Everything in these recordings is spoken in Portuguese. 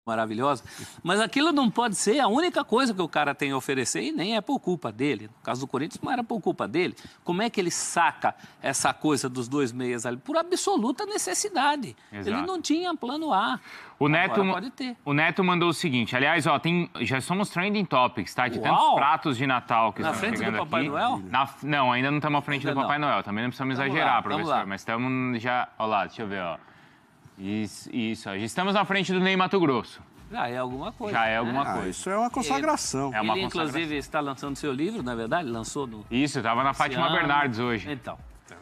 maravilhosa, mas aquilo não pode ser a única coisa que o cara tem a oferecer e nem é por culpa dele. No caso do Corinthians, não era por culpa dele. Como é que ele saca essa coisa dos 2 meias ali? Por absoluta necessidade. Exato. Ele não tinha plano A. O Neto, pode ter. O Neto mandou o seguinte, aliás, ó, já somos trending topics, tá? De Uau! tantos pratos de Natal que Na estão frente chegando do Papai aqui. Noel? Não, ainda não estamos à frente do Ainda Papai não. Noel. Também não precisamos Vamos exagerar, lá, professor. Mas estamos já... Olha lá, deixa eu ver, ó. Isso, ó. Já estamos na frente do Ney Mato Grosso. Já é alguma coisa. Já é alguma coisa. Isso é uma consagração. É uma Ele, consagração. inclusive, está lançando seu livro, na verdade, lançou no... Isso, estava na Fátima ano. Bernardes hoje. Então,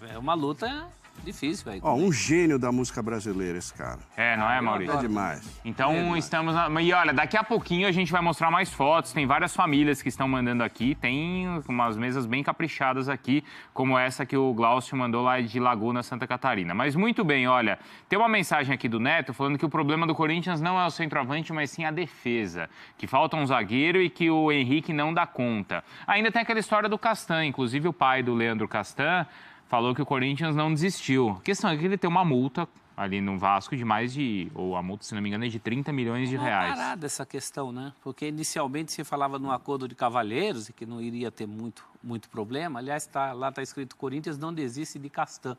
é uma luta difícil, velho. Ó, um gênio da música brasileira, esse cara. É, não é, Maurício? É demais. Então, estamos... E olha, daqui a pouquinho a gente vai mostrar mais fotos. Tem várias famílias que estão mandando aqui. Tem umas mesas bem caprichadas aqui, como essa que o Glaucio mandou lá de Laguna, Santa Catarina. Mas muito bem, olha, tem uma mensagem aqui do Neto falando que o problema do Corinthians não é o centroavante, mas sim a defesa. Que falta um zagueiro e que o Henrique não dá conta. Ainda tem aquela história do Castan. Inclusive, o pai do Leandro Castan falou que o Corinthians não desistiu. A questão é que ele tem uma multa ali no Vasco de mais de... Ou a multa, se não me engano, é de 30 milhões de reais. É parada essa questão, né? Porque inicialmente se falava num acordo de cavalheiros e que não iria ter muito problema. Aliás, lá está escrito: Corinthians não desiste de Castan.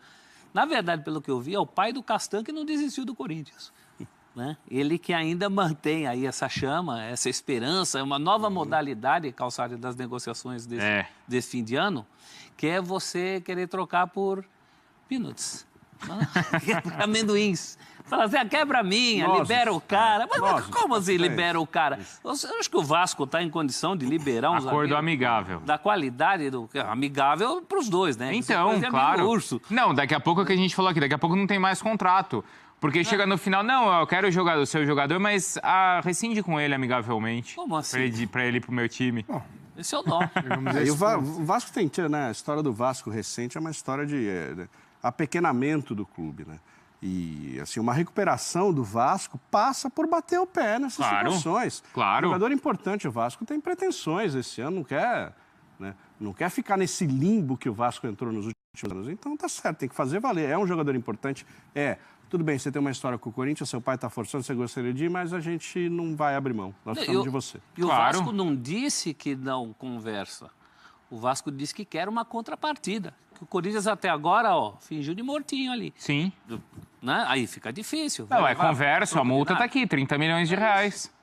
Na verdade, pelo que eu vi, é o pai do Castan que não desistiu do Corinthians. Né? Ele que ainda mantém aí essa chama, essa esperança, uma nova modalidade calçada das negociações desse fim de ano, que é você querer trocar por peanuts, amendoins. Fala assim, quebra a minha, libera o cara. Mas como assim libera o cara? Eu acho que o Vasco está em condição de liberar um acordo amigável. Da qualidade do... Amigável para os dois, né? Então, claro. Urso. Não, daqui a pouco é o que a gente falou aqui, daqui a pouco não tem mais contrato. Porque chega no final, não, eu quero o seu jogador, mas rescinde com ele amigavelmente. Como assim? Pra ele ir pro meu time. Bom, esse é o dó. E o Vasco tem, né? A história do Vasco recente é uma história de apequenamento do clube, né? E, assim, uma recuperação do Vasco passa por bater o pé nessas situações. Claro. Jogador importante, o Vasco tem pretensões esse ano, não quer ficar nesse limbo que o Vasco entrou nos últimos anos. Então tá certo, tem que fazer valer. É um jogador importante, tudo bem, você tem uma história com o Corinthians, seu pai está forçando, você gostaria de ir, mas a gente não vai abrir mão. Nós precisamos de você. E o Vasco não disse que não conversa. O Vasco disse que quer uma contrapartida. Que o Corinthians até agora, fingiu de mortinho ali. Sim. Né? Aí fica difícil. Não, conversa, a multa está aqui, 30 milhões de reais.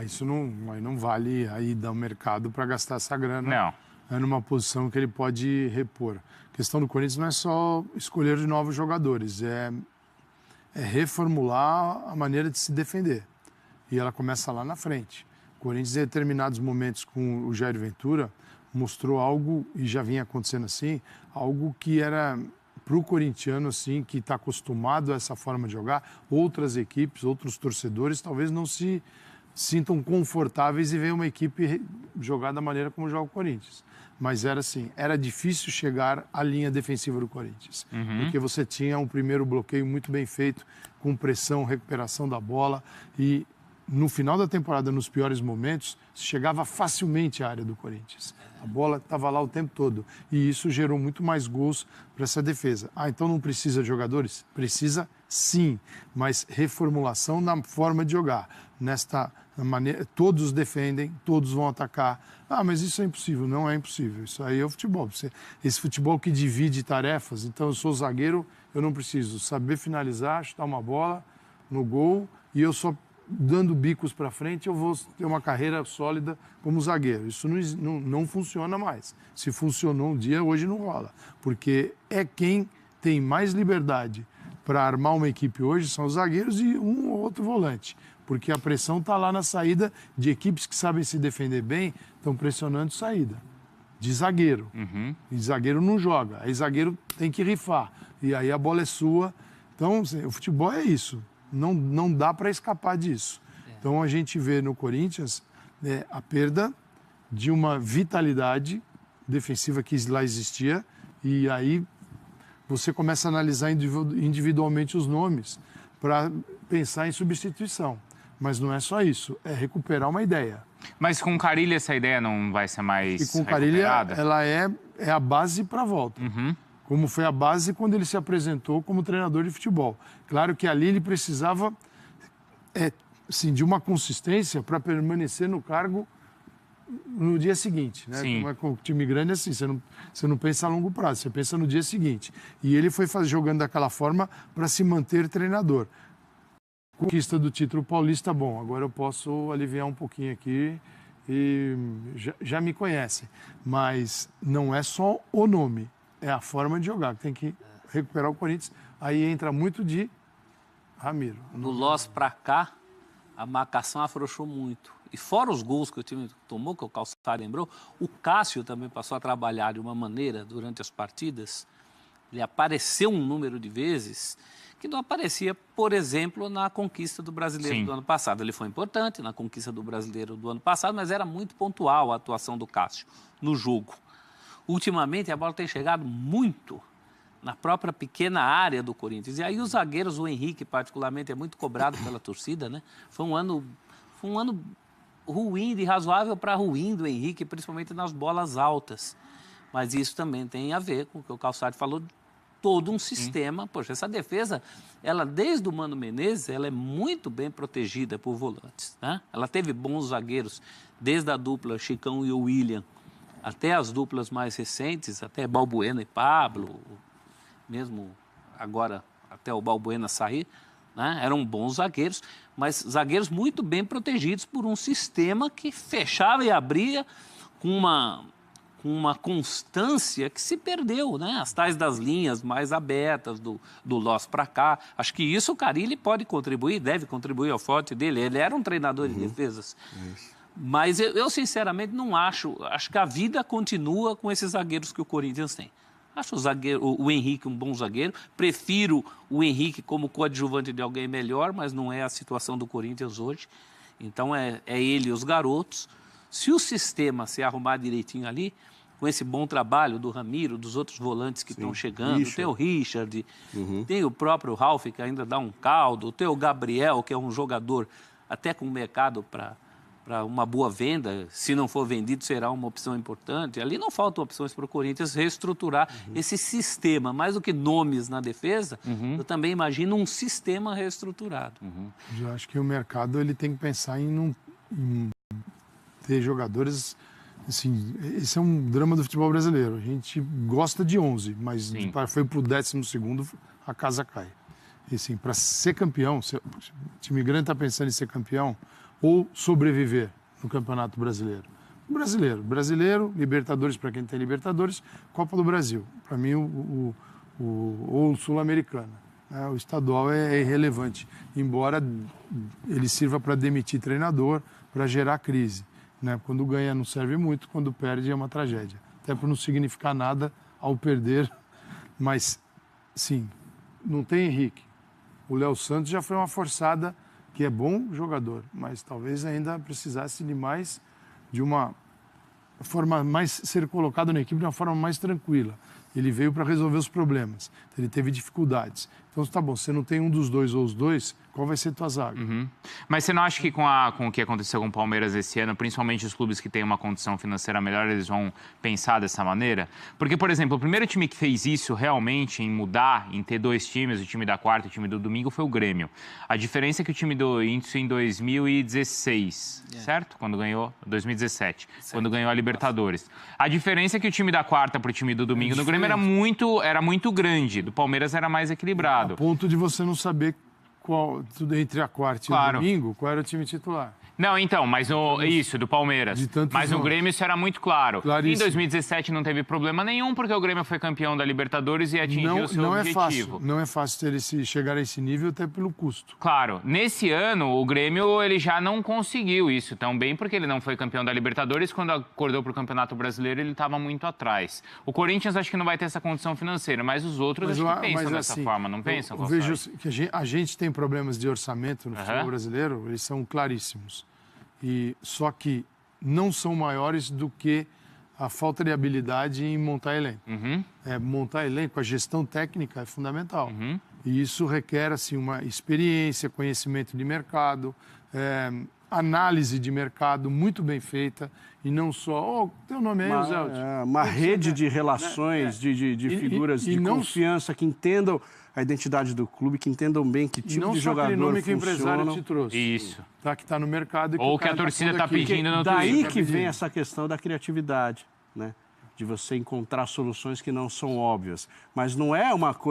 Isso não vale aí dar o mercado para gastar essa grana. Não. É numa posição que ele pode repor. A questão do Corinthians não é só escolher de novos jogadores, é reformular a maneira de se defender. E ela começa lá na frente. O Corinthians, em determinados momentos com o Jair Ventura, mostrou algo, e já vinha acontecendo assim, algo que era para o corintiano, assim, que está acostumado a essa forma de jogar, outras equipes, outros torcedores, talvez não se sintam confortáveis e ver uma equipe jogar da maneira como joga o Corinthians. Mas era assim, era difícil chegar à linha defensiva do Corinthians, porque você tinha um primeiro bloqueio muito bem feito, com pressão, recuperação da bola, e no final da temporada, nos piores momentos, chegava facilmente à área do Corinthians. A bola estava lá o tempo todo, e isso gerou muito mais gols para essa defesa. Então não precisa de jogadores? Precisa sim, mas reformulação na forma de jogar. Nesta maneira, todos defendem, todos vão atacar. Mas isso é impossível. Não é impossível. Isso aí é o futebol. Esse futebol que divide tarefas. Então, eu sou zagueiro, eu não preciso saber finalizar, chutar uma bola no gol, e eu só dando bicos para frente, eu vou ter uma carreira sólida como zagueiro. Isso não funciona mais. Se funcionou um dia, hoje não rola. Porque quem tem mais liberdade para armar uma equipe hoje são os zagueiros e um ou outro volante. Porque a pressão está lá na saída de equipes que sabem se defender bem, estão pressionando saída de zagueiro. E zagueiro não joga. Aí zagueiro tem que rifar. E aí a bola é sua. Então, o futebol é isso. Não dá para escapar disso. Então, a gente vê no Corinthians a perda de uma vitalidade defensiva que lá existia, e aí você começa a analisar individualmente os nomes para pensar em substituição. Mas não é só isso, é recuperar uma ideia. Mas com o Carille essa ideia não vai ser mais recuperada? E com o Carille ela é a base para a volta. Como foi a base quando ele se apresentou como treinador de futebol. Claro que ali ele precisava assim, de uma consistência para permanecer no cargo no dia seguinte, né? Sim. Como é com o time grande, assim, você não pensa a longo prazo, você pensa no dia seguinte. E ele foi jogando daquela forma para se manter treinador. Conquista do título paulista, bom, agora eu posso aliviar um pouquinho aqui e já me conhecem. Mas não é só o nome, é a forma de jogar, tem que recuperar o Corinthians. Aí entra muito de Ramiro. No Loss pra cá, a marcação afrouxou muito. E fora os gols que o time tomou, que o Calçado lembrou, o Cássio também passou a trabalhar de uma maneira durante as partidas. Ele apareceu um número de vezes que não aparecia, por exemplo, na conquista do Brasileiro Sim. do ano passado. Ele foi importante na conquista do Brasileiro do ano passado, mas era muito pontual a atuação do Cássio no jogo. Ultimamente, a bola tem chegado muito na própria pequena área do Corinthians. E aí os zagueiros, o Henrique particularmente, é muito cobrado pela torcida, né? Foi um ano ruim, de razoável para ruim do Henrique, principalmente nas bolas altas. Mas isso também tem a ver com o que o Calçado falou, todo um sistema. Poxa, essa defesa, ela desde o Mano Menezes, ela é muito bem protegida por volantes, né? Ela teve bons zagueiros, desde a dupla Chicão e o William, até as duplas mais recentes, até Balbuena e Pablo, mesmo agora até o Balbuena sair, né? Eram bons zagueiros, mas zagueiros muito bem protegidos por um sistema que fechava e abria com uma constância que se perdeu, né? As tais das linhas mais abertas, do Loss para cá. Acho que isso o Carille pode contribuir, deve contribuir ao forte dele. Ele era um treinador de defesas. Mas eu sinceramente não acho que a vida continua com esses zagueiros que o Corinthians tem. Acho o Henrique um bom zagueiro, prefiro o Henrique como coadjuvante de alguém melhor, mas não é a situação do Corinthians hoje. Então é ele e os garotos. Se o sistema se arrumar direitinho ali, com esse bom trabalho do Ramiro, dos outros volantes que estão chegando, tem o Richard, tem o próprio Ralf, que ainda dá um caldo, tem o Gabriel, que é um jogador até com mercado para uma boa venda, se não for vendido, será uma opção importante. Ali não faltam opções para o Corinthians reestruturar esse sistema. Mais do que nomes na defesa, eu também imagino um sistema reestruturado. Eu acho que o mercado ele tem que pensar em ter jogadores... Assim, esse é um drama do futebol brasileiro. A gente gosta de 11, mas foi para o 12º, a casa cai. E assim, para ser campeão, se o time grande está pensando em ser campeão, ou sobreviver no Campeonato Brasileiro. Brasileiro, Libertadores para quem tem Libertadores, Copa do Brasil. Para mim, ou Sul-Americana. Né? O estadual é irrelevante, embora ele sirva para demitir treinador, para gerar crise. Né? Quando ganha não serve muito, quando perde é uma tragédia. Até por não significar nada ao perder. Mas, sim, não tem Henrique. O Léo Santos já foi uma forçada, que é bom jogador, mas talvez ainda precisasse de uma forma mais, ser colocado na equipe de uma forma mais tranquila. Ele veio para resolver os problemas, ele teve dificuldades. Então, tá bom, você não tem um dos dois ou os dois, qual vai ser tua zaga? Mas você não acha que com o que aconteceu com o Palmeiras esse ano, principalmente os clubes que têm uma condição financeira melhor, eles vão pensar dessa maneira? Porque, por exemplo, o primeiro time que fez isso realmente, em mudar, em ter dois times, o time da quarta e o time do domingo, foi o Grêmio. A diferença é que o time do Índice em 2016, certo? Quando ganhou, 2017, quando ganhou a Libertadores. A diferença é que o time da quarta para o time do domingo no Grêmio era muito grande, do Palmeiras era mais equilibrado. A ponto de você não saber tudo entre a quarta e o domingo, qual era o time titular. Não, então, mas isso, do Palmeiras. Mas no Grêmio isso era muito claro. Claríssimo. Em 2017 não teve problema nenhum, porque o Grêmio foi campeão da Libertadores e atingiu o seu objetivo. Não é fácil chegar a esse nível, até pelo custo. Claro. Nesse ano, o Grêmio ele já não conseguiu isso tão bem, porque ele não foi campeão da Libertadores. Quando acordou para o Campeonato Brasileiro, ele estava muito atrás. O Corinthians acho que não vai ter essa condição financeira, mas os outros acho que pensam dessa forma, não pensam? Eu vejo que a gente tem problemas de orçamento no futebol brasileiro, eles são claríssimos. Só que não são maiores do que a falta de habilidade em montar elenco. Montar elenco, a gestão técnica é fundamental. E isso requer assim, uma experiência, conhecimento de mercado, análise de mercado muito bem feita e não só, teu nome é Zé. Uma rede de relações, de figuras de confiança que entendam a identidade do clube, que entendam bem que tipo não de só aquele jogador nome que o empresário funciona. te trouxe. Isso. Tá, que está no mercado. E Ou o que a cara tá torcida pondo tá aqui. pedindo no Daí Twitter. que vem essa questão da criatividade, né? De você encontrar soluções que não são óbvias. Mas não é uma coisa